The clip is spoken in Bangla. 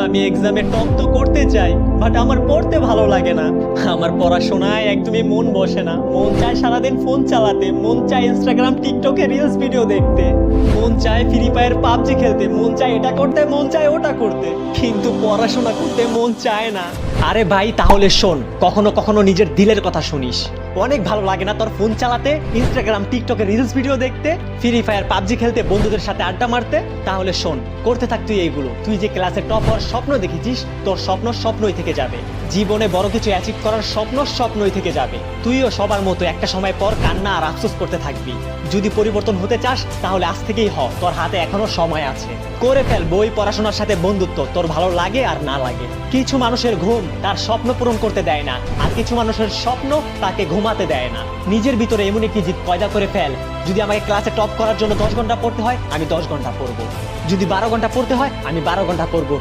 আমি এক্সামে টপ তো করতে চাই, বাট আমার পড়তে ভালো লাগে না। আমার পড়াশোনায় একদমই মন বসে না। মন চায় সারাদিন ফোন চালাতে, মন চায় ইনস্টাগ্রাম টিকটকে রিলস ভিডিও দেখতে, মন চায় ফ্রি ফায়ার পাবজি খেলতে, মন চায় এটা করতে, মন চায় ওটা করতে, কিন্তু পড়াশোনা করতে মন চায় না। আরে ভাই তাহলে শোন, কখনো কখনো নিজের দিলের কথা শুনিস। অনেক ভালো লাগে না তোর ফোন চালাতে, ইনস্টাগ্রাম টিকটকে রিলস ভিডিও দেখতে, ফ্রি ফায়ার পাবজি খেলতে, বন্ধুদের সাথে আড্ডা মারতে? তাহলে শোন, করতে থাক তুই এইগুলো। তুই যে ক্লাসে টপ হওয়ার স্বপ্ন দেখেছিস, তোর স্বপ্ন স্বপ্নই থেকে যাবে। জীবনে বড় কিছু অ্যাচিভ করার স্বপ্ন স্বপ্নই থেকে যাবে। তুইও সবার মতো একটা সময় পর কান্না আর আফসোস করতে থাকবি। যদি পরিবর্তন হতে চাস তাহলে আজ থেকেই হ, তোর হাতে এখনো সময় আছে। করে ফেল বই পড়াশোনার সাথে বন্ধুত্ব, তোর ভালো লাগে আর না লাগে। কিছু মানুষের ঘুম তার স্বপ্ন পূরণ করতে দেয় না, আর কিছু মানুষের স্বপ্ন তাকে ঘুমাতে দেয় না। নিজের ভিতরে এমন একটি জিদ পয়দা করে ফেল, যদি আমাকে ক্লাসে টপ করার জন্য 10 ঘন্টা পড়তে হয় আমি 10 ঘন্টা পড়বো, যদি 12 ঘন্টা পড়তে হয় আমি 12 ঘন্টা পড়বো।